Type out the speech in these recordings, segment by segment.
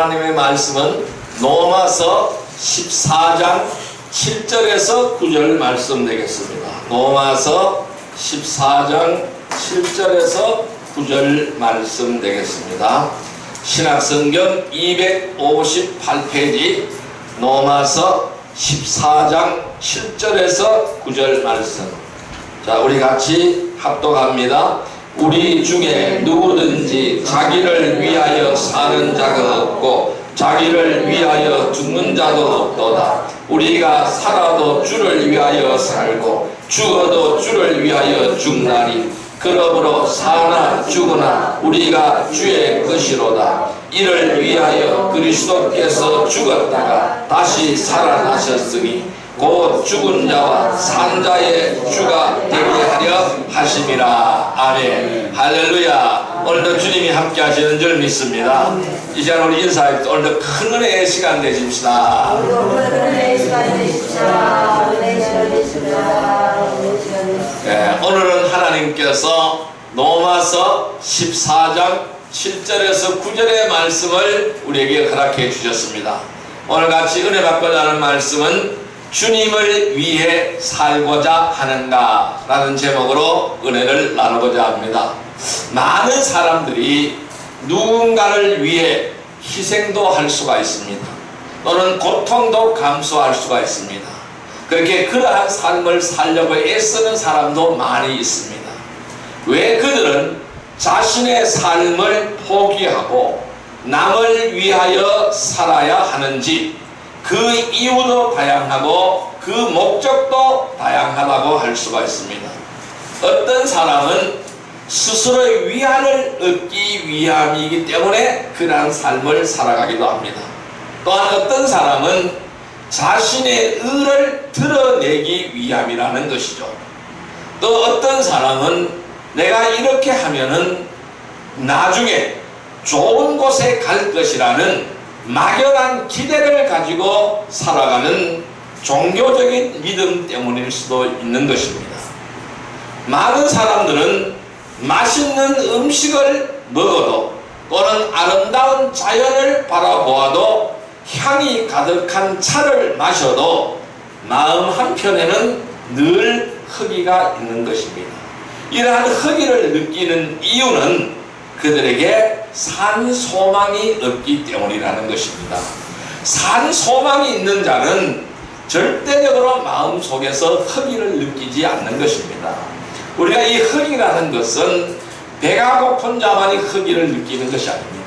하나님의 말씀은 로마서 14장 7절에서 9절 말씀 되겠습니다. 로마서 14장 7절에서 9절 말씀 되겠습니다. 신약성경 258페이지 로마서 14장 7절에서 9절 말씀. 자, 우리 같이 합독합니다. 우리 중에 누구든지 자기를 위하여 사는 자가 없고 자기를 위하여 죽는 자도 없도다. 우리가 살아도 주를 위하여 살고 죽어도 주를 위하여 죽나니 그러므로 사나 죽으나 우리가 주의 것이로다. 이를 위하여 그리스도께서 죽었다가 다시 살아나셨으니 곧 죽은 자와 산 자의 주가 되게 하려 하심이라. 아멘. 할렐루야. 오늘도 주님이 함께 하시는 줄 믿습니다. 이 시간 우리 인사할 때 오늘도 큰 은혜의 시간 되십시다. 네, 오늘은 하나님께서 로마서 14장 7절에서 9절의 말씀을 우리에게 허락해 주셨습니다. 오늘 같이 은혜 받고자 하는 말씀은 주님을 위해 살고자 하는가 라는 제목으로 은혜를 나누고자 합니다. 많은 사람들이 누군가를 위해 희생도 할 수가 있습니다. 또는 고통도 감수할 수가 있습니다. 그렇게 그러한 삶을 살려고 애쓰는 사람도 많이 있습니다. 왜 그들은 자신의 삶을 포기하고 남을 위하여 살아야 하는지 그 이유도 다양하고 그 목적도 다양하다고 할 수가 있습니다. 어떤 사람은 스스로의 위안을 얻기 위함이기 때문에 그러한 삶을 살아가기도 합니다. 또한 어떤 사람은 자신의 의를 드러내기 위함이라는 것이죠. 또 어떤 사람은 내가 이렇게 하면은 나중에 좋은 곳에 갈 것이라는 막연한 기대를 가지고 살아가는 종교적인 믿음 때문일 수도 있는 것입니다. 많은 사람들은 맛있는 음식을 먹어도 또는 아름다운 자연을 바라보아도 향이 가득한 차를 마셔도 마음 한편에는 늘 허기가 있는 것입니다. 이러한 허기를 느끼는 이유는 그들에게 산 소망이 없기 때문이라는 것입니다. 산 소망이 있는 자는 절대적으로 마음속에서 허기를 느끼지 않는 것입니다. 우리가 이 허기라는 것은 배가 고픈 자만이 허기를 느끼는 것이 아닙니다.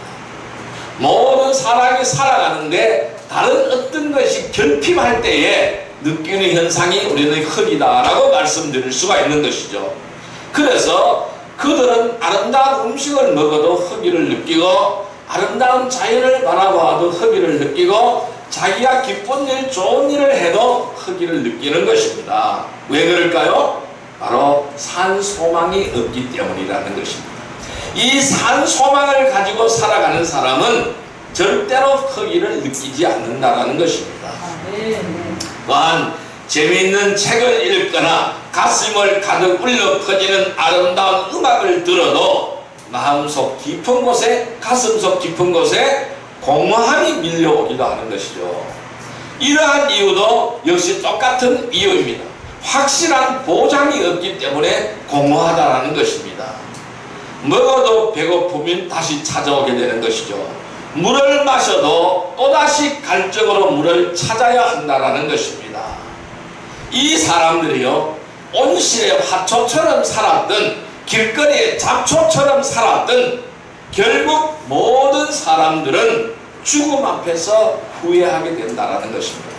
모든 사람이 살아가는데 다른 어떤 것이 결핍할 때에 느끼는 현상이 우리는 허기다라고 말씀드릴 수가 있는 것이죠. 그래서 그들은 아름다운 음식을 먹어도 허기를 느끼고 아름다운 자연을 바라봐도 허기를 느끼고 자기가 기쁜 일, 좋은 일을 해도 허기를 느끼는 것입니다. 왜 그럴까요? 바로 산 소망이 없기 때문이라는 것입니다. 이 산 소망을 가지고 살아가는 사람은 절대로 허기를 느끼지 않는다는 것입니다. 또한 재미있는 책을 읽거나 가슴을 가득 울려 퍼지는 아름다운 음악을 들어도 마음속 깊은 곳에, 가슴속 깊은 곳에 공허함이 밀려오기도 하는 것이죠. 이러한 이유도 역시 똑같은 이유입니다. 확실한 보장이 없기 때문에 공허하다는 것입니다. 먹어도 배고픔이 다시 찾아오게 되는 것이죠. 물을 마셔도 또다시 갈증으로 물을 찾아야 한다는 것입니다. 이 사람들이요, 온실의 화초처럼 살았든 길거리의 잡초처럼 살았든 결국 모든 사람들은 죽음 앞에서 후회하게 된다는 것입니다.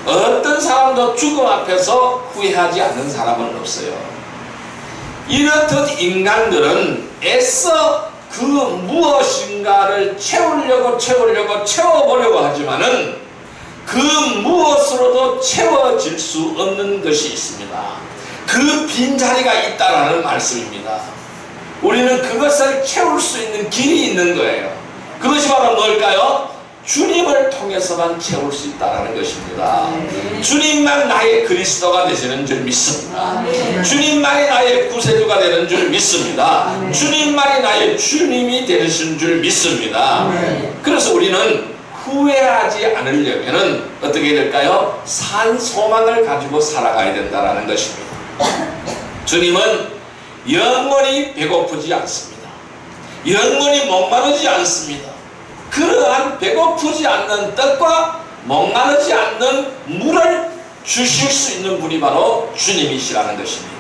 어떤 사람도 죽음 앞에서 후회하지 않는 사람은 없어요. 이렇듯 인간들은 애써 그 무엇인가를 채워보려고 하지만은 그 무엇으로도 채워질 수 없는 것이 있습니다. 그 빈자리가 있다라는 말씀입니다. 우리는 그것을 채울 수 있는 길이 있는 거예요. 그것이 바로 뭘까요? 주님을 통해서만 채울 수 있다는 것입니다. 주님만 나의 그리스도가 되시는 줄 믿습니다. 주님만이 나의 구세주가 되는 줄 믿습니다. 주님만이 나의 주님이 되시는 줄 믿습니다. 그래서 우리 후회하지 않으려면은 어떻게 될까요? 산 소망을 가지고 살아가야 된다는 것입니다. 주님은 영원히 배고프지 않습니다. 영원히 목마르지 않습니다. 그러한 배고프지 않는 떡과 목마르지 않는 물을 주실 수 있는 분이 바로 주님이시라는 것입니다.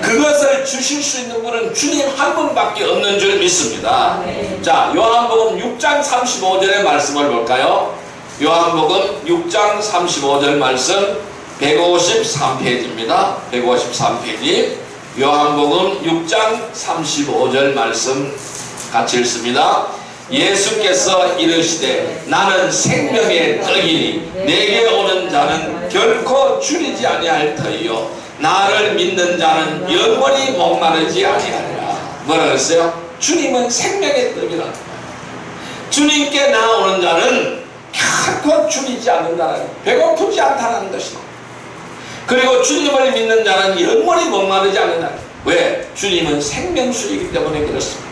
그것을 주실 수 있는 분은 주님 한 분밖에 없는 줄 믿습니다. 자, 요한복음 6장 35절의 말씀을 볼까요? 요한복음 6장 35절 말씀 153페이지입니다. 153페이지 요한복음 6장 35절 말씀 같이 읽습니다. 예수께서 이르시되 나는 생명의 떡이니 내게 오는 자는 결코 줄이지 아니할 터이요 나를 믿는 자는 영원히 목마르지 아니하리라. 뭐라 그랬어요? 주님은 생명의 떡이라는 거예요. 주님께 나오는 자는 결코 줄이지 않는다는, 배고프지 않다는 것입니다. 그리고 주님을 믿는 자는 영원히 목마르지 않는다. 왜? 주님은 생명수이기 때문에 그렇습니다.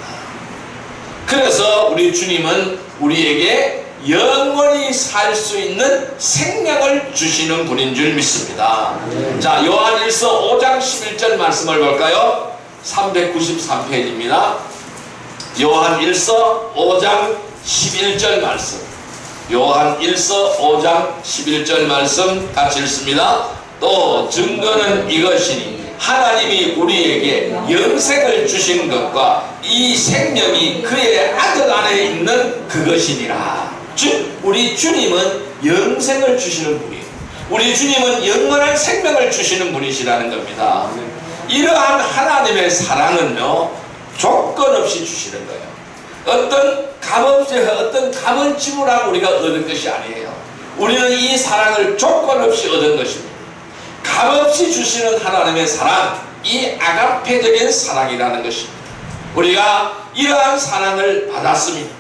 그래서 우리 주님은 우리에게 영원히 살 수 있는 생명을 주시는 분인 줄 믿습니다. 자, 요한일서 5장 11절 말씀을 볼까요? 393페이지입니다. 요한일서 5장 11절 말씀. 요한일서 5장 11절 말씀 같이 읽습니다. 또 증거는 이것이니 하나님이 우리에게 영생을 주신 것과 이 생명이 그의 아들 안에 있는 그것이니라. 즉 우리 주님은 영생을 주시는 분이에요. 우리 주님은 영원한 생명을 주시는 분이시라는 겁니다. 이러한 하나님의 사랑은요 조건 없이 주시는 거예요. 어떤 값을 지불하고 우리가 얻은 것이 아니에요. 우리는 이 사랑을 조건 없이 얻은 것입니다. 값없이 주시는 하나님의 사랑, 이 아가페적인 사랑이라는 것입니다. 우리가 이러한 사랑을 받았습니다.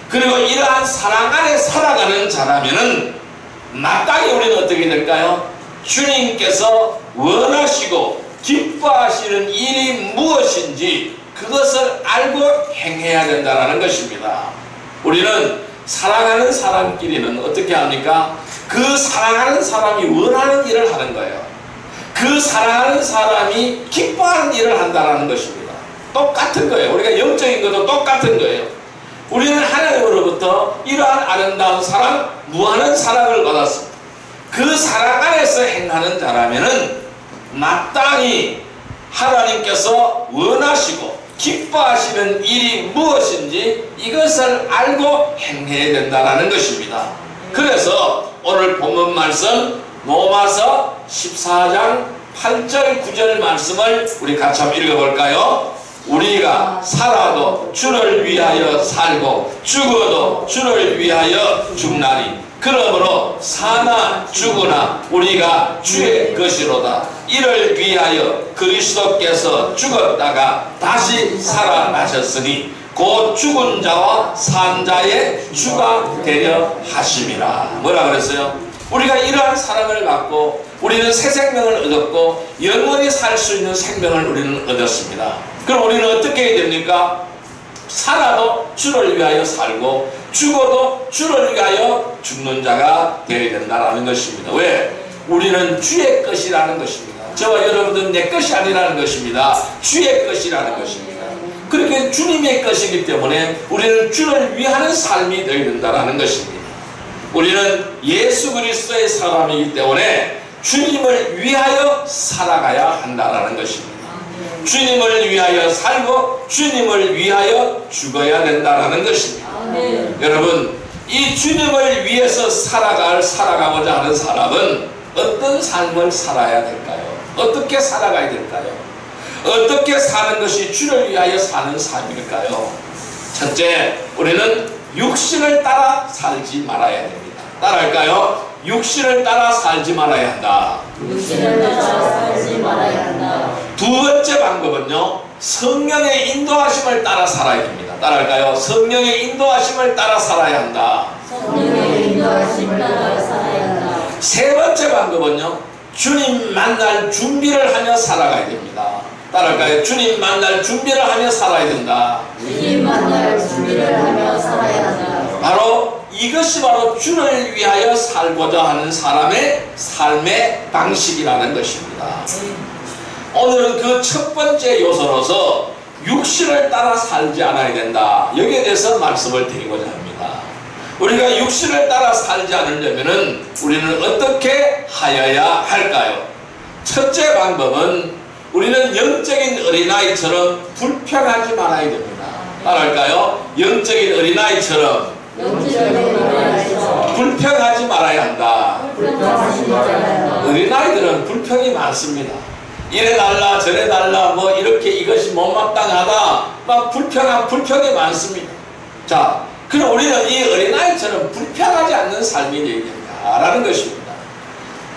그리고 이러한 사랑 안에 살아가는 자라면은 마땅히 우리는 어떻게 될까요? 주님께서 원하시고 기뻐하시는 일이 무엇인지 그것을 알고 행해야 된다는 것입니다. 우리는 사랑하는 사람끼리는 어떻게 합니까? 그 사랑하는 사람이 원하는 일을 하는 거예요. 그 사랑하는 사람이 기뻐하는 일을 한다는 것입니다. 똑같은 거예요. 우리가 영적인 것도 똑같은 거예요. 우리는 하나님으로부터 이러한 아름다운 사랑, 무한한 사랑을 받았습니다. 그 사랑 안에서 행하는 자라면은 마땅히 하나님께서 원하시고 기뻐하시는 일이 무엇인지 이것을 알고 행해야 된다는 것입니다. 그래서 오늘 본문 말씀 로마서 14장 8절 9절 말씀을 우리 같이 한번 읽어볼까요? 우리가 살아도 주를 위하여 살고 죽어도 주를 위하여 죽나니 그러므로 사나 죽으나 우리가 주의 것이로다. 이를 위하여 그리스도께서 죽었다가 다시 살아나셨으니 곧 죽은 자와 산 자의 주가 되려 하심이라. 뭐라 그랬어요? 우리가 이러한 사랑을 받고 우리는 새 생명을 얻었고 영원히 살 수 있는 생명을 우리는 얻었습니다. 그럼 우리는 어떻게 해야 됩니까? 살아도 주를 위하여 살고 죽어도 주를 위하여 죽는 자가 되어야 된다는 것입니다. 왜? 우리는 주의 것이라는 것입니다. 저와 여러분들은 내 것이 아니라는 것입니다. 주의 것이라는 것입니다. 그렇게 주님의 것이기 때문에 우리는 주를 위하는 삶이 되어야 된다는 것입니다. 우리는 예수 그리스도의 사람이기 때문에 주님을 위하여 살아가야 한다는 것입니다. 주님을 위하여 살고 주님을 위하여 죽어야 된다는 것입니다. 여러분, 이 주님을 위해서 살아가고자 하는 사람은 어떤 삶을 살아야 될까요? 어떻게 살아가야 될까요? 어떻게 사는 것이 주를 위하여 사는 삶일까요? 첫째, 우리는 육신을 따라 살지 말아야 됩니다. 따라할까요? 육신을 따라 살지 말아야 한다. 육신을 따라 살지 말아야 한다. 두 번째 방법은요, 성령의 인도하심을 따라 살아야 됩니다. 따라할까요? 성령의 인도하심을 따라 살아야 한다. 성령의 인도하심을 따라 살아야 한다. 세 번째 방법은요, 주님 만날 준비를 하며 살아가야 됩니다. 따라할까요? 주님 만날 준비를 하며 살아야 된다. 주님 만날 준비를 하며 살아야 한다. 바로 이것이 바로 주를 위하여 살고자 하는 사람의 삶의 방식이라는 것입니다. 오늘은 그 첫 번째 요소로서 육신을 따라 살지 않아야 된다. 여기에 대해서 말씀을 드리고자 합니다. 우리가 육신을 따라 살지 않으려면 우리는 어떻게 하여야 할까요? 첫째 방법은 우리는 영적인 어린아이처럼 불평하지 말아야 됩니다. 따라할까요? 영적인 어린아이처럼 불평하지 말아야 한다. 어린아이들은 불평이 많습니다. 이래 달라 저래 달라 뭐 이렇게 이것이 못마땅하다 막 불평이 많습니다. 자, 그럼 우리는 이 어린아이처럼 불평하지 않는 삶이 되어야 된다라는 것입니다.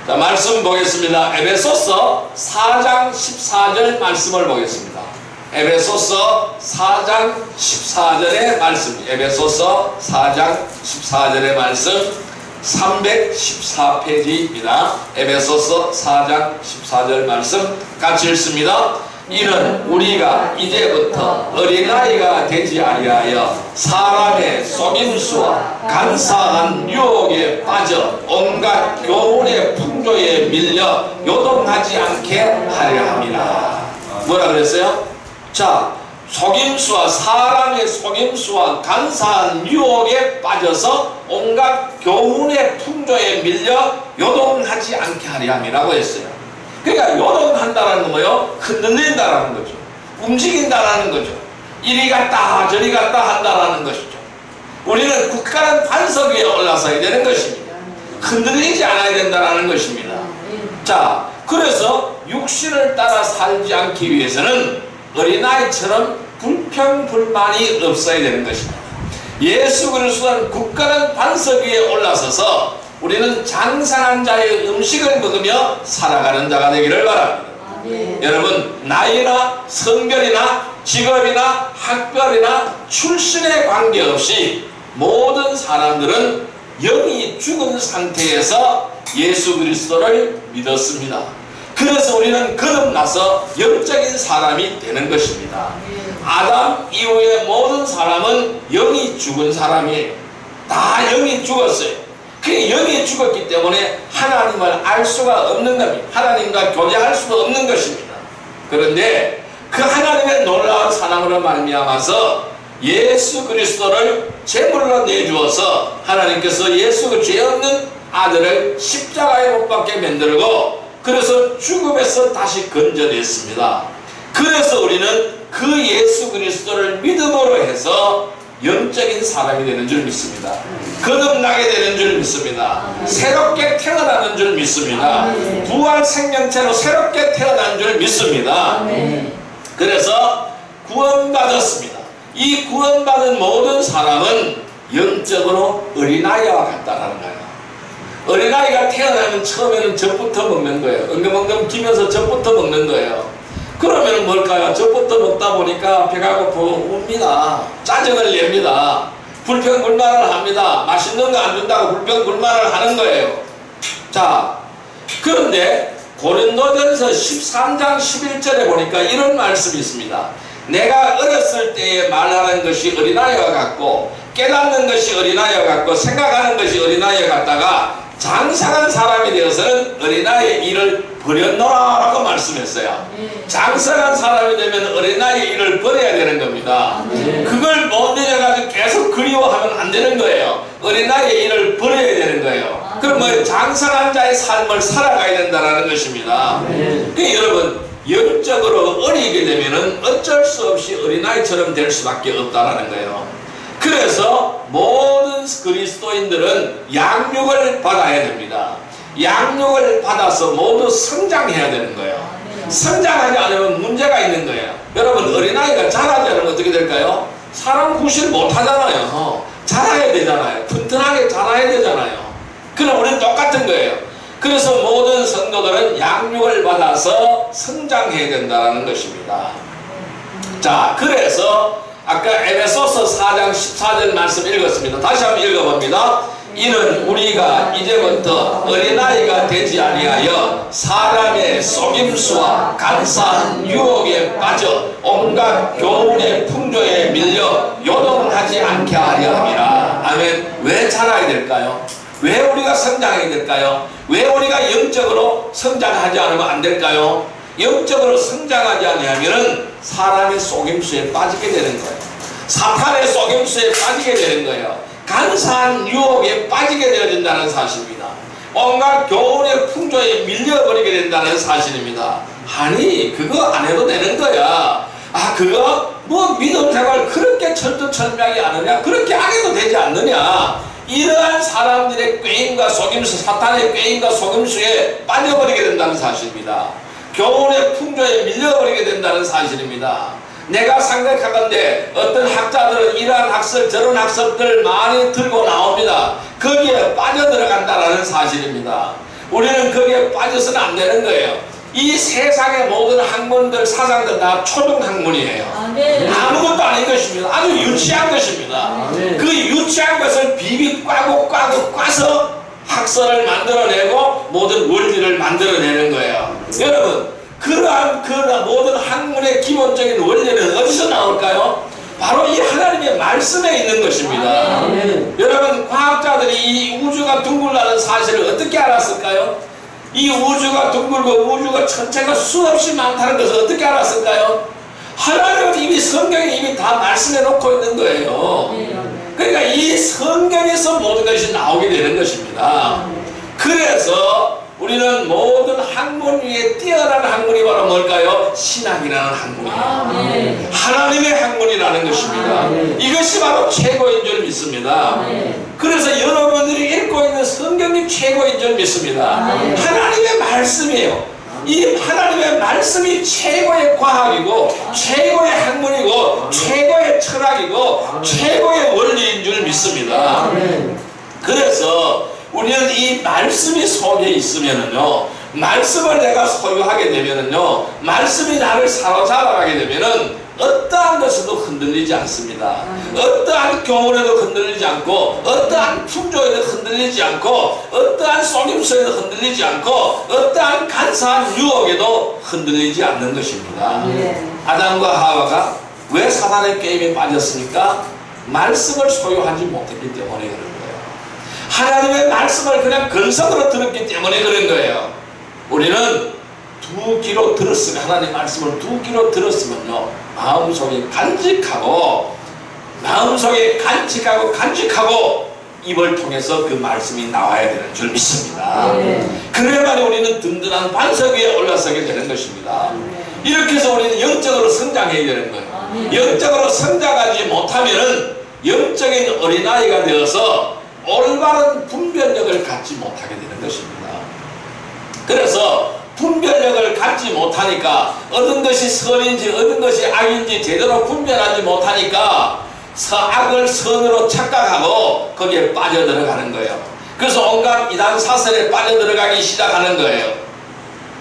자, 말씀 보겠습니다. 에베소서 4장 14절 말씀을 보겠습니다. 에베소서 4장 14절의 말씀, 에베소서 4장 14절의 말씀 314페이지입니다. 에베소서 4장 14절 말씀 같이 읽습니다. 이는 우리가 이제부터 어린아이가 되지 아니하여 사람의 속임수와 간사한 유혹에 빠져 온갖 교훈의 풍조에 밀려 요동하지 않게 하려 함이라. 뭐라 그랬어요? 자, 속임수와 사람의 속임수와 간사한 유혹에 빠져서 온갖 교훈의 풍조에 밀려 요동하지 않게 하려 함이라고 했어요. 그러니까 요동한다는 건 뭐예요? 흔들린다라는 거죠. 움직인다라는 거죠. 이리 갔다 저리 갔다 한다라는 것이죠. 우리는 굳건한 반석 위에 올라서야 되는 것입니다. 흔들리지 않아야 된다라는 것입니다. 자, 그래서 육신을 따라 살지 않기 위해서는 어린아이처럼 불평불만이 없어야 되는 것입니다. 예수 그리스도는 굳건한 반석 위에 올라서서 우리는 장상한 자의 음식을 먹으며 살아가는 자가 되기를 바랍니다. 여러분, 나이나 성별이나 직업이나 학벌이나 출신에 관계없이 모든 사람들은 영이 죽은 상태에서 예수 그리스도를 믿었습니다. 그래서 우리는 거듭나서 영적인 사람이 되는 것입니다. 아담 이후의 모든 사람은 영이 죽은 사람이에요. 다 영이 죽었어요. 그 영이 죽었기 때문에 하나님을 알 수가 없는 겁니다. 하나님과 교제할 수도 없는 것입니다. 그런데 그 하나님의 놀라운 사랑으로 말미암아서 예수 그리스도를 제물로 내주어서 하나님께서 예수 그 죄 없는 아들을 십자가에 못 박게 만들고 그래서 죽음에서 다시 건져냈습니다. 그래서 우리는 그 예수 그리스도를 믿음으로 해서 영적인 사람이 되는 줄 믿습니다. 거듭나게 되는 줄 믿습니다. 새롭게 태어나는 줄 믿습니다. 부활 생명체로 새롭게 태어난 줄 믿습니다. 그래서 구원받았습니다. 이 구원받은 모든 사람은 영적으로 어린아이와 같다라는 거예요. 어린아이가 태어나면 처음에는 젖부터 먹는 거예요. 엉금엉금 기면서 젖부터 먹는 거예요. 그러면 뭘까요? 젖부터 먹다 보니까 배가 고프고 웁니다. 짜증을 냅니다. 불평불만을 합니다. 맛있는 거 안 준다고 불평불만을 하는 거예요. 자, 그런데 고린도전서 13장 11절에 보니까 이런 말씀이 있습니다. 내가 어렸을 때에 말하는 것이 어린아이와 같고 깨닫는 것이 어린아이와 같고 생각하는 것이 어린아이와 같다가 장성한 사람이 되어서는 어린아이의 일을 버렸노라 라고 말씀했어요. 장성한 사람이 되면 어린아이의 일을 버려야 되는 겁니다. 그걸 못 내려가지고 계속 그리워하면 안 되는 거예요. 어린아이의 일을 버려야 되는 거예요. 그럼 뭐 장성한 자의 삶을 살아가야 된다는 것입니다. 그러니까 여러분, 영적으로 어리게 되면은 어쩔 수 없이 어린아이처럼 될 수밖에 없다라는 거예요. 그래서 모든 그리스도인들은 양육을 받아야 됩니다. 양육을 받아서 모두 성장해야 되는 거예요. 성장하지 않으면 문제가 있는 거예요. 여러분, 어린아이가 자라지 않으면 어떻게 될까요? 사람 구실 못하잖아요. 자라야 되잖아요. 튼튼하게 자라야 되잖아요. 그럼 우리는 똑같은 거예요. 그래서 모든 성도들은 양육을 받아서 성장해야 된다는 것입니다. 자, 그래서 아까 에베소서 4장 14절 말씀 읽었습니다. 다시 한번 읽어봅니다. 이는 우리가 이제부터 어린아이가 되지 아니하여 사람의 속임수와 간사한 유혹에 빠져 온갖 교훈의 풍조에 밀려 요동하지 않게 하려 함이라. 아멘. 왜 자라야 될까요? 왜 우리가 성장해야 될까요? 왜 우리가 영적으로 성장하지 않으면 안 될까요? 영적으로 성장하지 않으면 사람의 속임수에 빠지게 되는 거예요. 사탄의 속임수에 빠지게 되는 거예요. 간사한 유혹에 빠지게 되어진다는 사실입니다. 온갖 교훈의 풍조에 밀려버리게 된다는 사실입니다. 아니 그거 안 해도 되는 거야. 아 그거 뭐 믿음 생활 그렇게 철두철미하게 안 하냐, 그렇게 안 해도 되지 않느냐, 이러한 사람들의 꾀임과 속임수, 사탄의 꾀임과 속임수에 빠져버리게 된다는 사실입니다. 교훈의 풍조에 밀려버리게 된다는 사실입니다. 내가 생각하건대 어떤 학자들은 이러한 학설 저런 학설들 많이 들고 나옵니다. 거기에 빠져들어간다는 사실입니다. 우리는 거기에 빠져서는 안 되는 거예요. 이 세상의 모든 학문들, 사상들 다 초등학문이에요. 아무것도 아닌 것입니다. 아주 유치한 것입니다. 그 유치한 것을 비비 꽈고 꽈서 학설을 만들어내고 모든 원리를 만들어내는 거예요. 여러분, 그러한 모든 학문의 기본적인 원리는 어디서 나올까요? 바로 이 하나님의 말씀에 있는 것입니다. 여러분, 과학자들이 이 우주가 둥글다는 사실을 어떻게 알았을까요? 이 우주가 둥글고 우주가 전체가 수없이 많다는 것을 어떻게 알았을까요? 하나님은 이미 성경에 이미 다 말씀해 놓고 있는 거예요. 그러니까 이 성경에서 모든 것이 나오게 되는 것입니다. 그래서 우리는 모든 학문 위에 뛰어난 학문이 바로 뭘까요? 신학이라는 학문이에요. 하나님의 학문이라는 것입니다. 이것이 바로 최고인 줄 믿습니다. 그래서 여러분들이 읽고 있는 성경이 최고인 줄 믿습니다. 하나님의 말씀이에요. 이 하나님의 말씀이 최고의 과학이고 최고의 학문이고 최고의 철학이고 최고의 원리인 줄 믿습니다. 그래서 우리는 이 말씀이 속에 있으면은요, 말씀을 내가 소유하게 되면은요, 말씀이 나를 사로잡아가게 되면은 어떠한 것에도 흔들리지 않습니다. 어떠한 교훈에도 흔들리지 않고, 어떠한 풍조에도 흔들리지 않고, 어떠한 속임수에도 흔들리지 않고, 어떠한 간사한 유혹에도 흔들리지 않는 것입니다. 아담과 하와가 왜 사단의 게임에 빠졌습니까? 말씀을 소유하지 못했기 때문에 그런 거예요. 하나님의 말씀을 그냥 근성으로 들었기 때문에 그런 거예요. 우리는 두 귀로 들었으면, 하나님 말씀을 두 귀로 들었으면요, 마음속에 간직하고 입을 통해서 그 말씀이 나와야 되는 줄 믿습니다. 그래야만 우리는 든든한 반석 위에 올라서게 되는 것입니다. 이렇게 해서 우리는 영적으로 성장해야 되는 거예요. 영적으로 성장하지 못하면은 영적인 어린아이가 되어서 올바른 분별력을 갖지 못하게 되는 것입니다. 그래서 분별력을 갖지 못하니까 얻은 것이 선인지 얻은 것이 악인지 제대로 분별하지 못하니까 악을 선으로 착각하고 거기에 빠져들어가는 거예요. 그래서 온갖 이단 사설에 빠져들어가기 시작하는 거예요.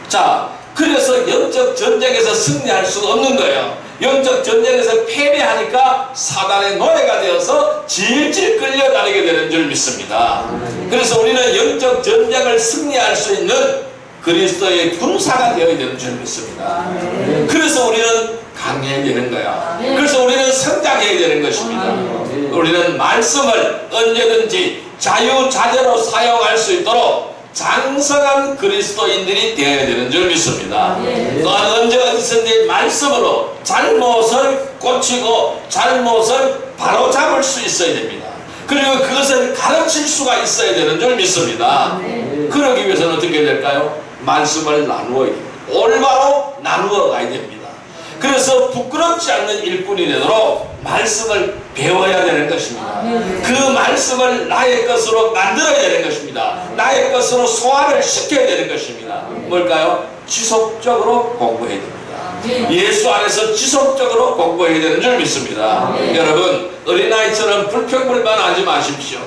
자, 그래서 영적 전쟁에서 승리할 수가 없는 거예요. 영적 전쟁에서 패배하니까 사단의 노예가 되어서 질질 끌려다니게 되는 줄 믿습니다. 그래서 우리는 영적 전쟁을 승리할 수 있는 그리스도의 군사가 되어야 되는 줄 믿습니다. 그래서 우리는 강해야 되는 거야. 그래서 우리는 성장해야 되는 것입니다. 우리는 말씀을 언제든지 자유자재로 사용할 수 있도록 장성한 그리스도인들이 되어야 되는 줄 믿습니다. 또한 언제 어디서든지 말씀으로 잘못을 고치고 잘못을 바로잡을 수 있어야 됩니다. 그리고 그것을 가르칠 수가 있어야 되는 줄 믿습니다. 그러기 위해서는 어떻게 될까요? 말씀을 나누어야 됩니다. 올바로 나누어 가야 됩니다. 그래서 부끄럽지 않는 일꾼이 되도록 말씀을 배워야 되는 것입니다. 그 말씀을 나의 것으로 만들어야 되는 것입니다. 나의 것으로 소화를 시켜야 되는 것입니다. 뭘까요? 지속적으로 공부해야 됩니다. 예수 안에서 지속적으로 공부해야 되는 줄 믿습니다. 여러분, 어린아이처럼 불평불만하지 마십시오.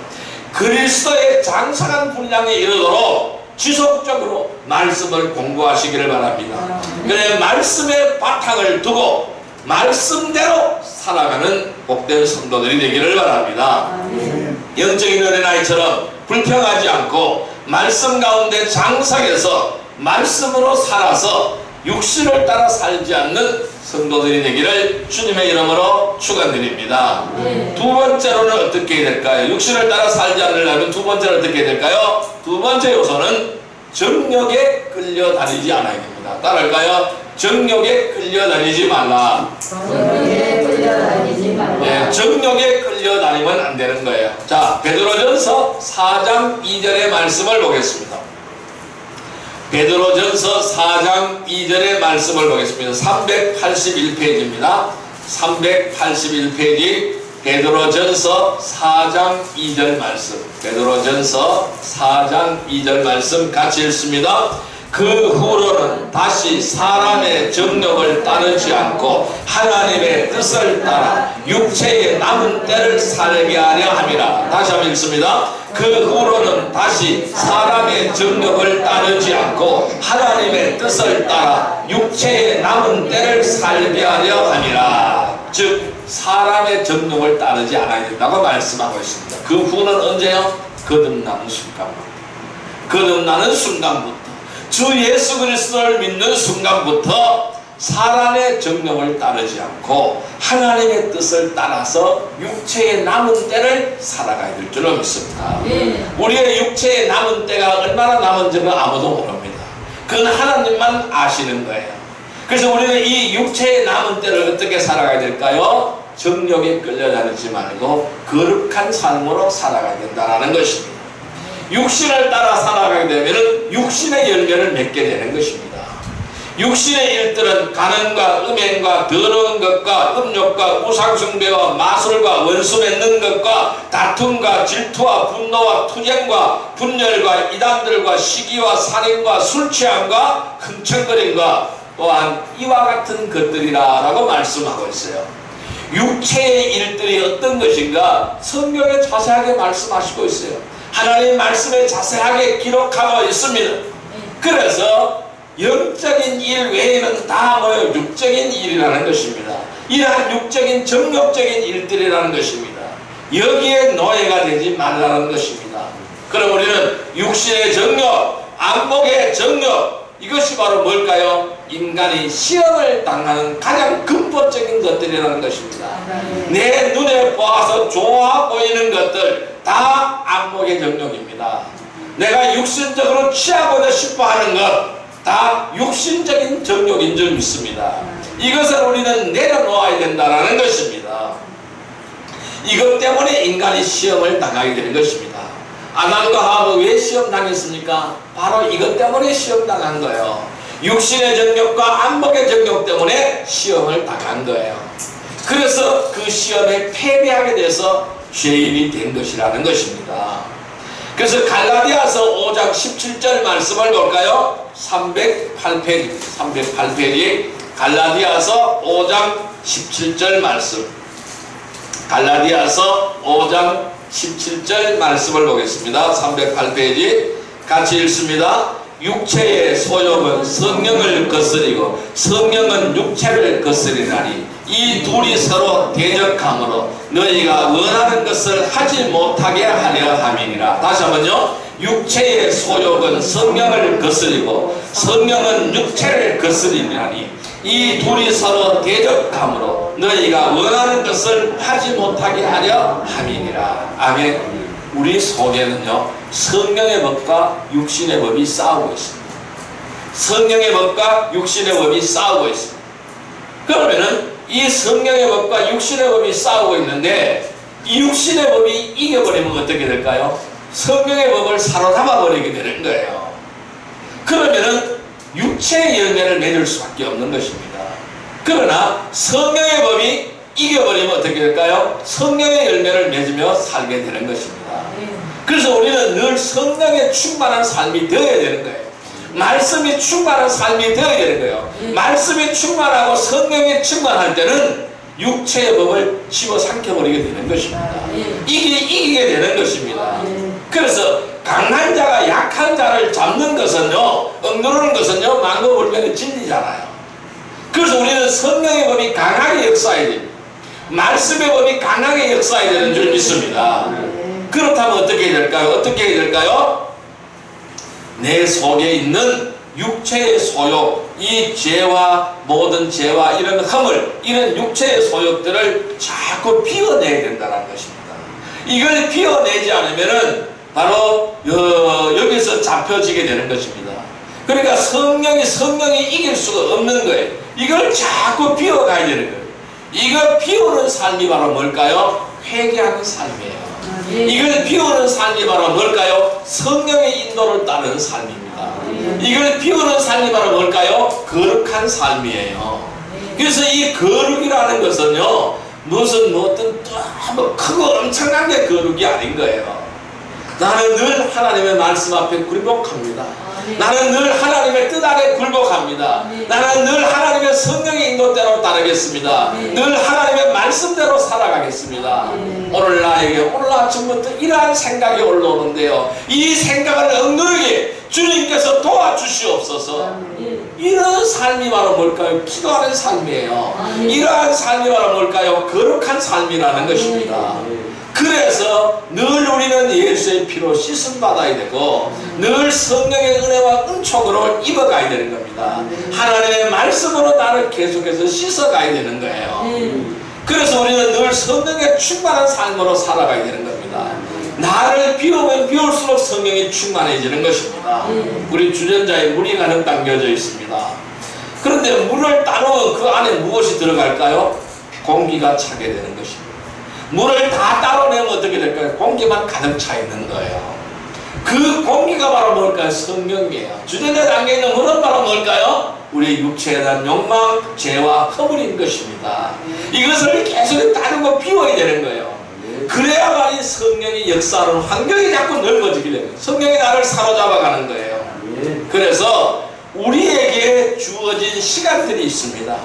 그리스도의 장성한 분량에 이르도록 지속적으로 말씀을 공부하시기를 바랍니다. 그래, 말씀의 바탕을 두고 말씀대로 살아가는 복된 성도들이 되기를 바랍니다. 영적인 어린아이처럼 불평하지 않고 말씀 가운데 장성해서 말씀으로 살아서 육신을 따라 살지 않는 성도들이 되기를 주님의 이름으로 축원드립니다. 두 번째로는 어떻게 해야 될까요? 육신을 따라 살지 않으려면 두 번째는 어떻게 해야 될까요? 두 번째 요소는 정욕에 끌려다니지 않아야 됩니다. 따라할까요? 정욕에 끌려다니지 말라. 정욕에 끌려다니지 말라. 네, 정욕에 끌려다니면 안 되는 거예요. 자, 베드로전서 4장 2절의 말씀을 보겠습니다. 베드로전서 4장 2절의 말씀을 보겠습니다. 381페이지입니다. 381페이지 베드로전서 4장 2절 말씀. 베드로전서 4장 2절 말씀 같이 읽습니다. 그 후로는 다시 사람의 정욕을 따르지 않고 하나님의 뜻을 따라 육체의 남은 때를 살게 하려 함이라. 다시 한번 읽습니다. 그 후로는 다시 사람의 정욕을 따르지 않고 하나님의 뜻을 따라 육체의 남은 때를 살게 하려 함이라. 즉 사람의 정욕을 따르지 않아야 된다고 말씀하고 있습니다. 그 후는 언제요? 거듭나는 순간부터. 거듭나는 순간부터 주 예수 그리스도를 믿는 순간부터 사람의 정욕을 따르지 않고 하나님의 뜻을 따라서 육체의 남은 때를 살아가야 될 줄로 믿습니다. 우리의 육체의 남은 때가 얼마나 남은지는 아무도 모릅니다. 그건 하나님만 아시는 거예요. 그래서 우리는 이 육체의 남은 때를 어떻게 살아가야 될까요? 정욕에 끌려다니지 말고 거룩한 삶으로 살아가야 된다는 것입니다. 육신을 따라 살아가게 되면 육신의 열매를 맺게 되는 것입니다. 육신의 일들은 간음과 음행과 더러운 것과 음욕과 우상숭배와 마술과 원수 맺는 것과 다툼과 질투와 분노와 투쟁과 분열과 이단들과 시기와 살인과 술취함과 흥청거림과 또한 이와 같은 것들이라고 말씀하고 있어요. 육체의 일들이 어떤 것인가 성경에 자세하게 말씀하시고 있어요. 하나님의 말씀에 자세하게 기록하고 있습니다. 그래서 영적인 일 외에는 다 뭐예요? 육적인 일이라는 것입니다. 이러한 육적인 정욕적인 일들이라는 것입니다. 여기에 노예가 되지 말라는 것입니다. 그럼 우리는 육신의 정욕, 안목의 정욕, 이것이 바로 뭘까요? 인간이 시험을 당하는 가장 근본적인 것들이라는 것입니다. 내 눈에 보아서 좋아 보이는 것들 다 안목의 정욕입니다. 내가 육신적으로 취하고자 싶어하는 것 다 육신적인 정욕인 줄 믿습니다. 이것을 우리는 내려놓아야 된다는 것입니다. 이것 때문에 인간이 시험을 당하게 되는 것입니다. 아담과 하와 왜 시험 당했습니까? 바로 이것 때문에 시험 당한 거예요. 육신의 정욕과 안목의 정욕 때문에 시험을 당한 거예요. 그래서 그 시험에 패배하게 돼서 죄인이 된 것이라는 것입니다. 그래서 갈라디아서 5장 17절 말씀을 볼까요? 308페이지 308페이지 갈라디아서 5장 17절 말씀. 갈라디아서 5장 17절 말씀을 보겠습니다. 308페이지 같이 읽습니다. 육체의 소욕은 성령을 거스리고 성령은 육체를 거스리나니 이 둘이 서로 대적함으로 너희가 원하는 것을 하지 못하게 하려 함이니라. 다시 한번요. 육체의 소욕은 성령을 거스리고 성령은 육체를 거스리나니 이 둘이 서로 대적함으로 너희가 원하는 것을 하지 못하게 하려 함이니라. 아멘. 우리 속에는요 성령의 법과 육신의 법이 싸우고 있습니다. 성령의 법과 육신의 법이 싸우고 있습니다. 그러면은 이 성령의 법과 육신의 법이 싸우고 있는데 이 육신의 법이 이겨버리면 어떻게 될까요? 성령의 법을 사로잡아 버리게 되는 거예요. 그러면은 육체의 열매를 맺을 수밖에 없는 것입니다. 그러나 성령의 법이 이겨버리면 어떻게 될까요? 성령의 열매를 맺으며 살게 되는 것입니다. 그래서 우리는 늘 성령에 충만한 삶이 되어야 되는 거예요. 말씀이 충만한 삶이 되어야 되는 거예요. 말씀이 충만하고 성령이 충만할 때는 육체의 법을 집어삼켜버리게 되는 것입니다. 이기게 되는 것입니다. 그래서 강한 자가 약한 자를 잡는 것은요, 억누르는 것은요, 만고불변의 진리잖아요. 그래서 우리는 성령의 법이 강하게 역사해야 됩니다. 말씀의 법이 강하게 역사해야 되는 줄 믿습니다. 그렇다면 어떻게 해야 될까요? 어떻게 해야 될까요? 내 속에 있는 육체의 소욕, 이 죄와 모든 죄와 이런 허물, 이런 육체의 소욕들을 자꾸 비워내야 된다는 것입니다. 이걸 비워내지 않으면은 바로 여기서 잡혀지게 되는 것입니다. 그러니까 성령이 이길 수가 없는 거예요. 이걸 자꾸 비워가야 되는 거예요. 이걸 비우는 삶이 바로 뭘까요? 회개하는 삶이에요. 이걸 비우는 삶이 바로 뭘까요? 성령의 인도를 따르는 삶입니다. 이걸 비우는 삶이 바로 뭘까요? 거룩한 삶이에요. 그래서 이 거룩이라는 것은요, 무슨 어떤 뭐 크고 엄청난 게 거룩이 아닌 거예요. 나는 늘 하나님의 말씀 앞에 굴복합니다. 나는 늘 하나님의 뜻 아래 굴복합니다. 나는 늘 하나님의 성령의 인도대로 따르겠습니다. 늘 하나님의 말씀대로 살아가겠습니다. 오늘 나에게 오늘 아침부터 이러한 생각이 올라오는데요, 이 생각을 억누르게 주님께서 도와주시옵소서. 이런 삶이 바로 뭘까요? 기도하는 삶이에요. 이러한 삶이 바로 뭘까요? 거룩한 삶이라는 것입니다. 그래서 늘 우리는 예수의 피로 씻음 받아야 되고 늘 성령의 은혜와 은총으로 입어가야 되는 겁니다. 하나님의 말씀으로 나를 계속해서 씻어가야 되는 거예요. 그래서 우리는 늘 성령에 충만한 삶으로 살아가야 되는 겁니다. 나를 비우면 비울수록 성령이 충만해지는 것입니다. 우리 주전자에 물이 가득 담겨져 있습니다. 그런데 물을 따르면 그 안에 무엇이 들어갈까요? 공기가 차게 되는 것입니다. 물을 다 따로내면 어떻게 될까요? 공기만 가득 차 있는 거예요. 그 공기가 바로 뭘까요? 성령이에요. 주전자에 담겨 있는 물은 바로 뭘까요? 우리 육체에 대한 욕망, 죄와 허물인 것입니다. 이것을 계속 따르고 비워야 되는 거예요. 그래야만이 성령이 역사하는 환경이 자꾸 넓어지게 됩니다. 성령이 나를 사로잡아가는 거예요. 그래서 우리에게 주어진 시간들이 있습니다.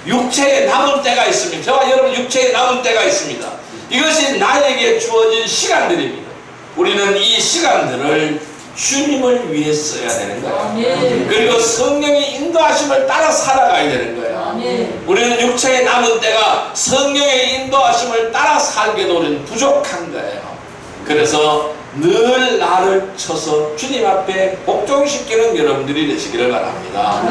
육체에 남은 때가 있습니다. 저와 여러분 육체에 남은 때가 있습니다. 이것이 나에게 주어진 시간들입니다. 우리는 이 시간들을 주님을 위해 써야 되는 거예요. 그리고 성령의 인도하심을 따라 살아가야 되는 거예요. 우리는 육체에 남은 때가 성령의 인도하심을 따라 살기도 우리는 부족한 거예요. 그래서 늘 나를 쳐서 주님 앞에 복종시키는 여러분들이 되시기를 바랍니다.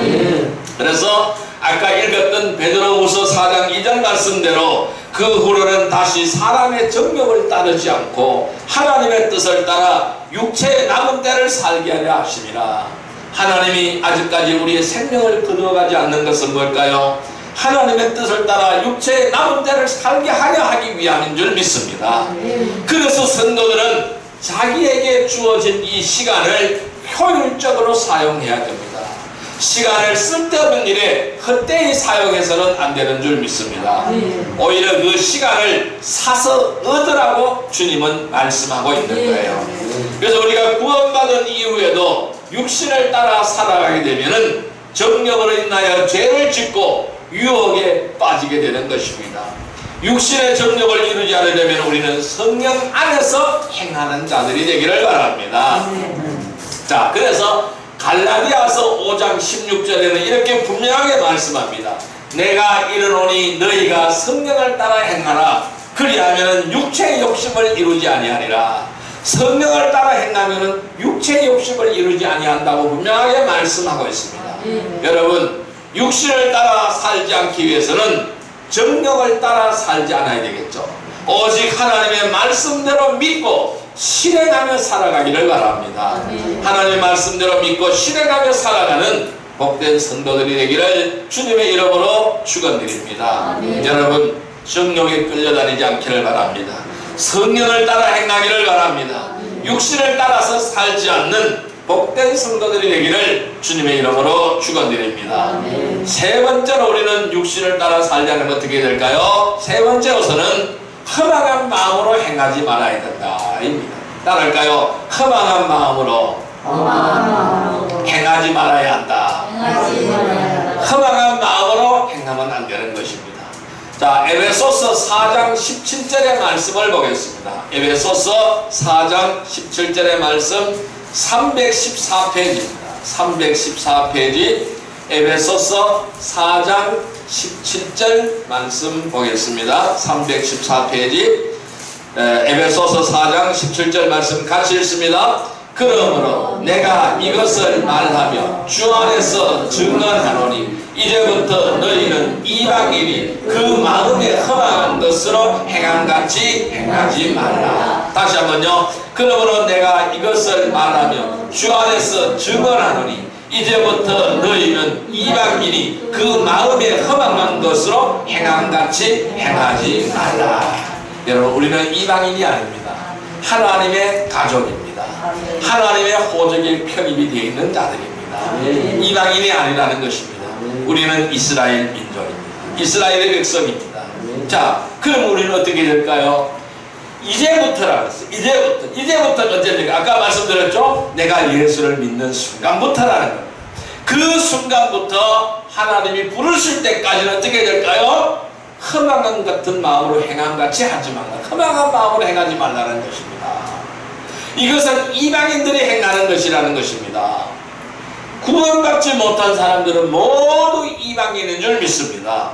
그래서 아까 읽었던 베드로후서 4장 2절 말씀대로 그 후로는 다시 사람의 정욕을 따르지 않고 하나님의 뜻을 따라 육체의 남은 때를 살게 하려 하심이라. 하나님이 아직까지 우리의 생명을 거두어가지 않는 것은 뭘까요? 하나님의 뜻을 따라 육체의 남은 때를 살게 하려 하기 위함인 줄 믿습니다. 그래서 성도들은 자기에게 주어진 이 시간을 효율적으로 사용해야 됩니다. 시간을 쓸데없는 일에 헛되이 사용해서는 안 되는 줄 믿습니다. 오히려 그 시간을 사서 얻으라고 주님은 말씀하고 있는 거예요. 그래서 우리가 구원받은 이후에도 육신을 따라 살아가게 되면은 정욕으로 인하여 죄를 짓고 유혹에 빠지게 되는 것입니다. 육신의 정욕을 이루지 않으려면 우리는 성령 안에서 행하는 자들이 되기를 바랍니다. 자, 그래서 갈라디아서 5장 16절에는 이렇게 분명하게 말씀합니다. 내가 이르노니 너희가 성령을 따라 행하라. 그리하면 육체의 욕심을 이루지 아니하리라. 성령을 따라 행하면 육체의 욕심을 이루지 아니한다고 분명하게 말씀하고 있습니다. 여러분, 육신을 따라 살지 않기 위해서는 정령을 따라 살지 않아야 되겠죠. 오직 하나님의 말씀대로 믿고 실행하며 살아가기를 바랍니다. 하나님의 말씀대로 믿고 실행하며 살아가는 복된 성도들이 되기를 주님의 이름으로 축원드립니다. 여러분, 정욕에 끌려다니지 않기를 바랍니다. 성령을 따라 행하기를 바랍니다. 육신을 따라서 살지 않는 복된 성도들이 되기를 주님의 이름으로 축원드립니다. 세 번째로 우리는 육신을 따라 살지 않으면 어떻게 될까요? 세 번째로서는 허망한 마음으로 행하지 말아야 된다입니다. 따라할까요? 허망한 마음으로 행하지 말아야 한다. 허망한 마음으로 행하면 안 되는 것입니다. 자, 에베소서 4장 17절의 말씀을 보겠습니다. 에베소서 4장 17절의 말씀 314페이지입니다. 314페이지 에베소서 4장 17절 말씀 보겠습니다. 314페이지 에베소서 4장 17절 말씀 같이 읽습니다. 그러므로 내가 이것을 말하며 주 안에서 증언하노니 이제부터 너희는 이방인이 그 마음에 허망한 것으로 행함같이 행하지 말라. 다시 한번요. 그러므로 내가 이것을 말하며 주 안에서 증언하노니 이제부터 너희는 이방인이 그 마음에 허망한 것으로 행함같이 행하지 말라. 여러분, 우리는 이방인이 아닙니다. 하나님의 가족입니다. 하나님의 호적에 편입이 되어 있는 자들입니다. 이방인이 아니라는 것입니다. 우리는 이스라엘 민족입니다. 이스라엘의 백성입니다. 자, 그럼 우리는 어떻게 될까요? 이제부터라 그랬어요. 이제부터 언제입니까? 아까 말씀드렸죠? 내가 예수를 믿는 순간부터라는 겁니다. 그 순간부터 하나님이 부르실 때까지는 어떻게 될까요? 허망한 같은 마음으로 행함같이 하지 말라. 허망한 마음으로 행하지 말라는 것입니다. 이것은 이방인들이 행하는 것이라는 것입니다. 구원받지 못한 사람들은 모두 이방인인 줄 믿습니다.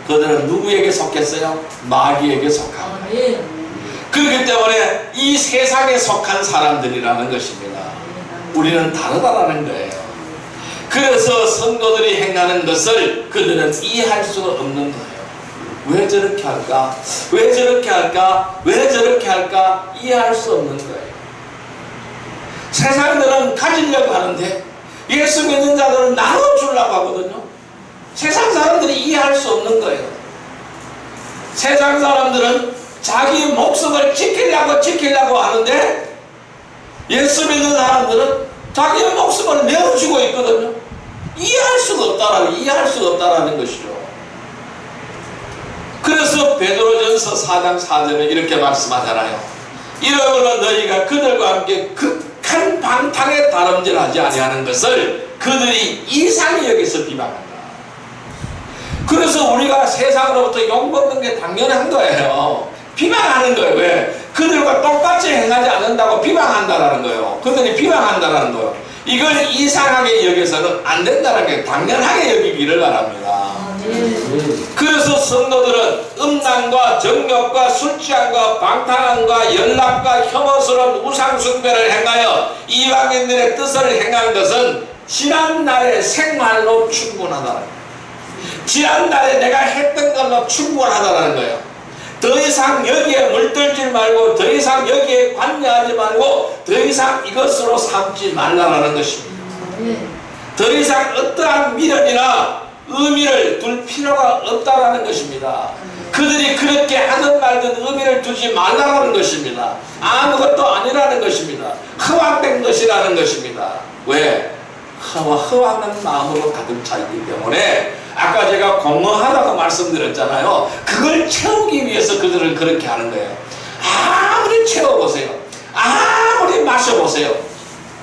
그들은 누구에게 속했어요? 마귀에게 속한 거예요. 그렇기 때문에 이 세상에 속한 사람들이라는 것입니다. 우리는 다르다라는 거예요. 그래서 성도들이 행하는 것을 그들은 이해할 수가 없는 거예요. 왜 저렇게 할까? 왜 저렇게 할까? 왜 저렇게 할까? 이해할 수 없는 거예요. 세상들은 가지려고 하는데 예수 믿는 자들은 나눠주려고 하거든요. 세상 사람들이 이해할 수 없는 거예요. 세상 사람들은 자기 목숨을 지키려고 하는데 예수 믿는 사람들은 자기 목숨을 내어주고 있거든요. 이해할 수가 없다라는 것이죠. 그래서 베드로전서 4장 4절에 이렇게 말씀하잖아요. 이러므로 너희가 그들과 함께 극한 방탕에 다름질하지 아니하는 것을 그들이 이상히 여기서 비방한다. 그래서 우리가 세상으로부터 욕먹는 게 당연한 거예요. 비방하는 거예요. 왜? 그들과 똑같이 행하지 않는다고 비방한다라는 거예요. 그들이 비방한다라는 거예요. 이걸 이상하게 여기서는 안 된다는 게 당연하게 여기기를 바랍니다. 그래서 성도들은 음란과 정욕과 술취함과 방탕함과 연락과 혐오스러운 우상숭배를 행하여 이방인들의 뜻을 행한 것은 지난날의 생활로 충분하다. 지난날에 내가 했던 걸로 충분하다는 거예요. 더 이상 여기에 물들지 말고 더 이상 여기에 관여하지 말고 더 이상 이것으로 삼지 말라라는 것입니다. 더 이상 어떠한 미련이나 의미를 둘 필요가 없다라는 것입니다. 그들이 그렇게 하든 말든 의미를 두지 말라는 것입니다. 아무것도 아니라는 것입니다. 허황된 것이라는 것입니다. 왜? 허황한 마음으로 가득 차 있기 때문에 아까 제가 공허하다고 말씀드렸잖아요. 그걸 채우기 위해서 그들은 그렇게 하는 거예요. 아무리 채워보세요. 아무리 마셔보세요.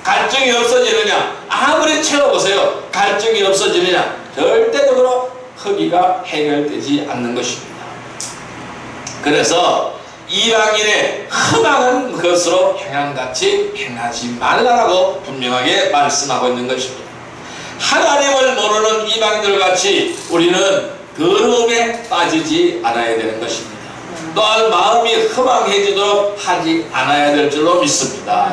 갈증이 없어지느냐? 아무리 채워보세요. 갈증이 없어지느냐? 절대적으로 허기가 해결되지 않는 것입니다. 그래서 이방인의 허망한 것으로 행함같이 행하지 말라라고 분명하게 말씀하고 있는 것입니다. 하나님을 모르는 이방인들 같이 우리는 더러움에 빠지지 않아야 되는 것입니다. 또한 마음이 허망해지도록 하지 않아야 될 줄로 믿습니다.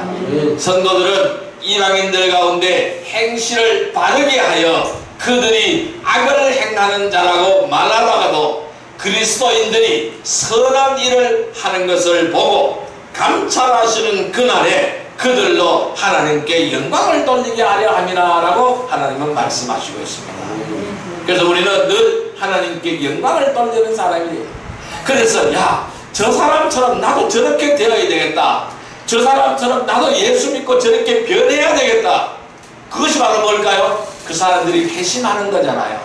성도들은 이방인들 가운데 행실을 바르게 하여 그들이 악을 행하는 자라고 말하다가도 그리스도인들이 선한 일을 하는 것을 보고 감찰하시는 그날에 그들로 하나님께 영광을 돌리게 하려 함이라 라고 하나님은 말씀하시고 있습니다. 그래서 우리는 늘 하나님께 영광을 돌리는 사람이에요. 그래서 야, 저 사람처럼 나도 저렇게 되어야 되겠다. 저 사람처럼 나도 예수 믿고 저렇게 변해야 되겠다. 그것이 바로 뭘까요? 그 사람들이 회심하는 거잖아요.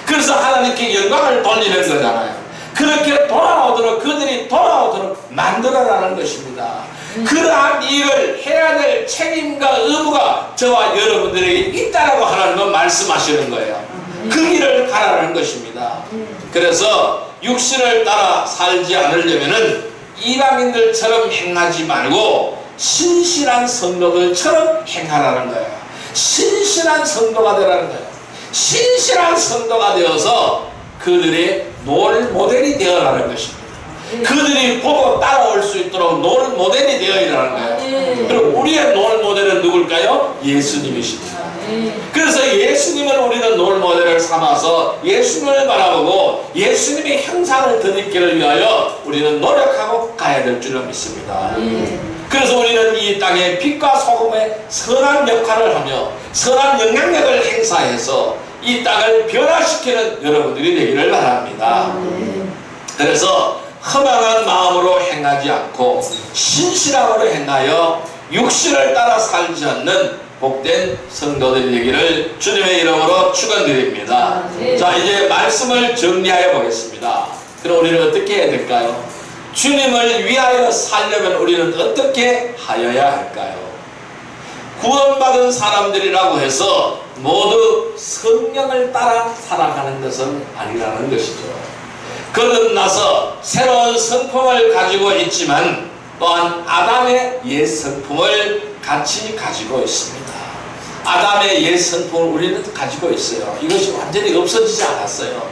그래서 하나님께 영광을 돌리는 거잖아요. 그렇게 돌아오도록 그들이 돌아오도록 만들어라는 것입니다. 그러한 일을 해야 될 책임과 의무가 저와 여러분들에게 있다라고 하나님은 말씀하시는 거예요. 그 길을 가라는 것입니다. 그래서 육신을 따라 살지 않으려면은 이방인들처럼 행하지 말고 신실한 성도들처럼 행하라는 거예요. 신실한 성도가 되라는 거예요. 신실한 성도가 되어서 그들의 롤 모델이 되어라는 것입니다. 그들이 보고 따라올 수 있도록 롤 모델이 되어야 하는 거예요. 그리고 우리의 롤 누굴까요? 예수님이십니다. 그래서 예수님을 우리는 롤모델을 삼아서 예수님을 바라보고 예수님의 형상을 덧입기를 위하여 우리는 노력하고 가야 될 줄로 믿습니다. 그래서 우리는 이 땅에 빛과 소금의 선한 역할을 하며 선한 영향력을 행사해서 이 땅을 변화시키는 여러분들이 되기를 바랍니다. 그래서 허망한 마음으로 행하지 않고 신실함으로 행하여 육신을 따라 살지 않는 복된 성도들이 되기를 주님의 이름으로 축원드립니다. 자, 이제 말씀을 정리하여 보겠습니다. 그럼 우리는 어떻게 해야 될까요? 주님을 위하여 살려면 우리는 어떻게 하여야 할까요? 구원받은 사람들이라고 해서 모두 성령을 따라 살아가는 것은 아니라는 것이죠. 거듭나서 새로운 성품을 가지고 있지만 또한 아담의 옛 성품을 같이 가지고 있습니다. 아담의 옛 성품을 우리는 가지고 있어요. 이것이 완전히 없어지지 않았어요.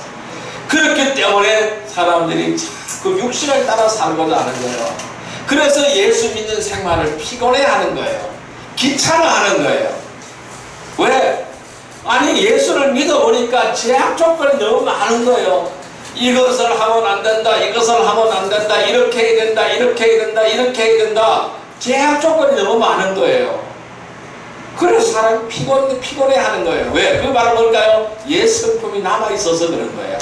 그렇기 때문에 사람들이 자꾸 육신을 따라 살고자 하는 거예요. 그래서 예수 믿는 생활을 피곤해하는 거예요. 귀찮아하는 거예요. 왜? 아니, 예수를 믿어보니까 제약 조건이 너무 많은 거예요. 이것을 하면 안 된다, 이것을 하면 안 된다, 이렇게 해야 된다, 이렇게 해야 된다, 이렇게 해야 된다. 제약 조건이 너무 많은 거예요. 그래서 사람이 피곤해 하는 거예요. 왜? 그 말은 뭘까요? 옛 성품이 남아있어서 그런 거예요.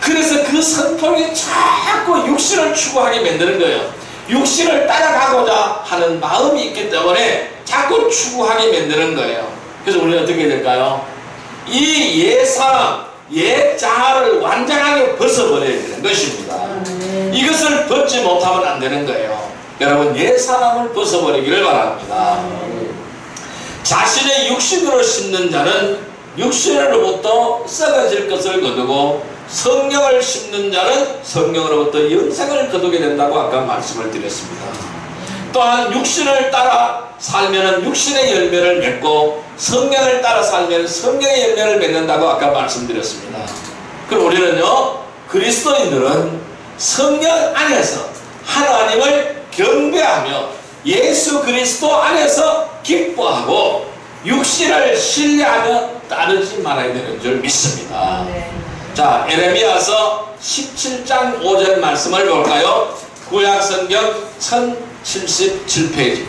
그래서 그 성품이 자꾸 육신을 추구하게 만드는 거예요. 육신을 따라가고자 하는 마음이 있기 때문에 자꾸 추구하게 만드는 거예요. 그래서 우리는 어떻게 해야 될까요? 이 옛 사람, 옛 자아를 완전하게 벗어버려야 되는 것입니다. 이것을 벗지 못하면 안 되는 거예요. 여러분, 옛 사람을 벗어버리기를 바랍니다. 자신의 육신으로 심는 자는 육신으로부터 썩어질 것을 거두고 성령을 심는 자는 성령으로부터 영생을 거두게 된다고 아까 말씀을 드렸습니다. 또한 육신을 따라 살면 육신의 열매를 맺고 성령을 따라 살면 성령의 열매를 맺는다고 아까 말씀드렸습니다. 그럼 우리는요, 그리스도인들은 성령 안에서 하나님을 경배하며 예수 그리스도 안에서 기뻐하고 육신을 신뢰하며 따르지 말아야 되는 줄 믿습니다. 자, 에레미야서 17장 5절 말씀을 볼까요? 구약성경 1077페이지,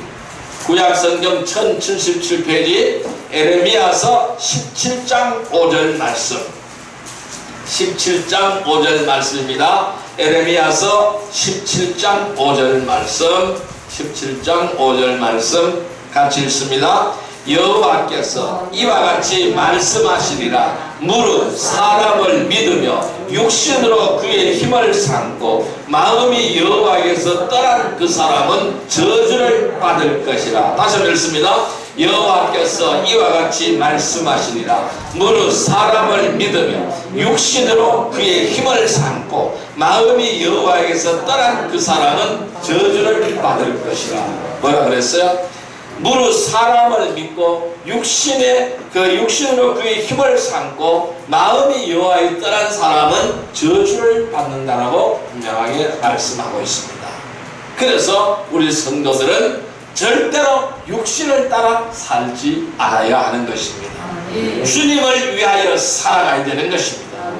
구약성경 1077페이지 에레미야서 17장 5절 말씀, 17장 5절 말씀입니다. 에레미야서 17장 5절 말씀, 17장 5절 말씀 같이 읽습니다. 여호와께서 이와 같이 말씀하시리라. 무릇 사람을 믿으며 육신으로 그의 힘을 삼고 마음이 여호와에게서 떠난 그 사람은 저주를 받을 것이라. 다시 한번 읽습니다. 여호와께서 이와 같이 말씀하시니라. 무릇 사람을 믿으며 육신으로 그의 힘을 삼고 마음이 여호와에게서 떠난 그 사람은 저주를 받을 것이라. 뭐라 그랬어요? 무릇 사람을 믿고 육신으로 그의 힘을 삼고 마음이 여호와에 떠난 사람은 저주를 받는다라고 분명하게 말씀하고 있습니다. 그래서 우리 성도들은 절대로 육신을 따라 살지 않아야 하는 것입니다. 주님을 위하여 살아가야 되는 것입니다.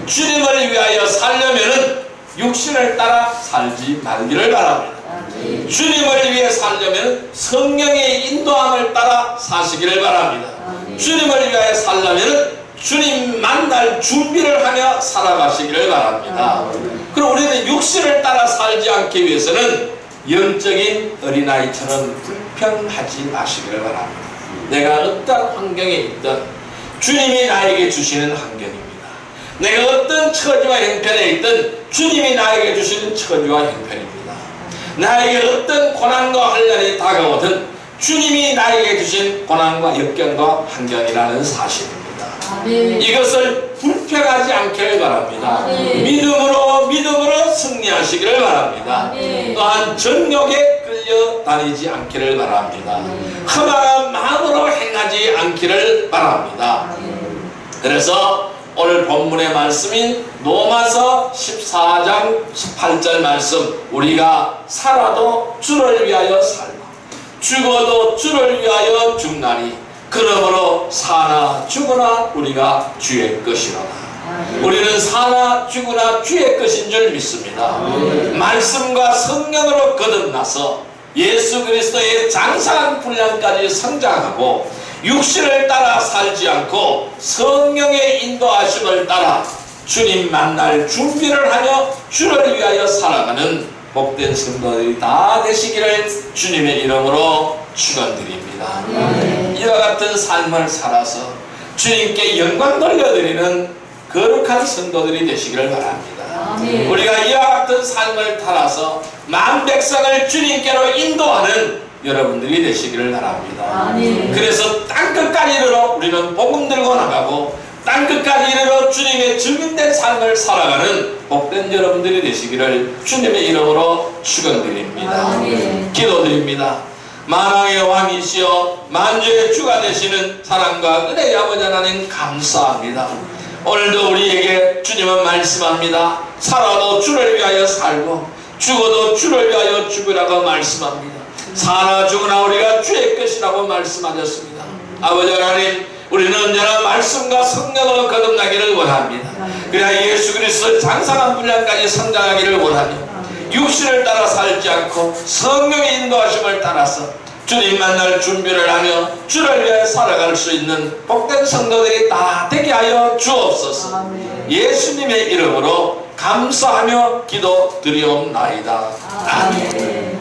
주님을 위하여 살려면은 육신을 따라 살지 말기를 바랍니다. 주님을 위해 살려면 성령의 인도함을 따라 사시기를 바랍니다. 주님을 위하여 살려면 주님 만날 준비를 하며 살아가시기를 바랍니다. 그럼 우리는 육신을 따라 살지 않기 위해서는 영적인 어린아이처럼 불평하지 마시기를 바랍니다. 내가 어떤 환경에 있든 주님이 나에게 주시는 환경입니다. 내가 어떤 처지와 형편에 있든 주님이 나에게 주시는 처지와 형편입니다. 나에게 어떤 고난과 환난이 다가오든 주님이 나에게 주신 고난과 역경과 환경이라는 사실입니다. 이것을 불평하지 않기를 바랍니다. 믿음으로 승리하시기를 바랍니다. 또한 정욕에 끌려다니지 않기를 바랍니다. 험한 마음으로 행하지 않기를 바랍니다. 그래서 오늘 본문의 말씀인 로마서 14장 18절 말씀, 우리가 살아도 주를 위하여 살고 죽어도 주를 위하여 죽나니 그러므로 사나 죽으나 우리가 주의 것이로다. 우리는 사나 죽으나 주의 것인 줄 믿습니다. 말씀과 성령으로 거듭나서 예수 그리스도의 장성한 분량까지 성장하고 육신을 따라 살지 않고 성령의 인도하심을 따라 주님 만날 준비를 하며 주를 위하여 살아가는 복된 성도들이 다 되시기를 주님의 이름으로 축원드립니다. 이와 같은 삶을 살아서 주님께 영광 돌려드리는 거룩한 성도들이 되시기를 바랍니다. 우리가 이와 같은 삶을 따라서 만 백성을 주님께로 인도하는 여러분들이 되시기를 바랍니다. 그래서 땅끝까지 이르러 우리는 복음 들고 나가고 땅끝까지 이르러 주님의 증인된 삶을 살아가는 복된 여러분들이 되시기를 주님의 이름으로 축원드립니다. 기도드립니다. 만왕의 왕이시여 만주의 주가 되시는 사랑과 은혜의 아버지 하나님 감사합니다. 오늘도 우리에게 주님은 말씀합니다. 살아도 주를 위하여 살고 죽어도 주를 위하여 죽으라고 말씀합니다. 사나 죽으나 우리가 주의 것이라고 말씀하셨습니다. 아버지 하나님, 우리는 언제나 말씀과 성령으로 거듭나기를 원합니다. 그래야 예수 그리스도의 장성한 분량까지 성장하기를 원하며 육신을 따라 살지 않고 성령의 인도하심을 따라서 주님 만날 준비를 하며 주를 위하여 살아갈 수 있는 복된 성도들이 다 되게 하여 주옵소서. 예수님의 이름으로 감사하며 기도드리옵나이다. 아멘.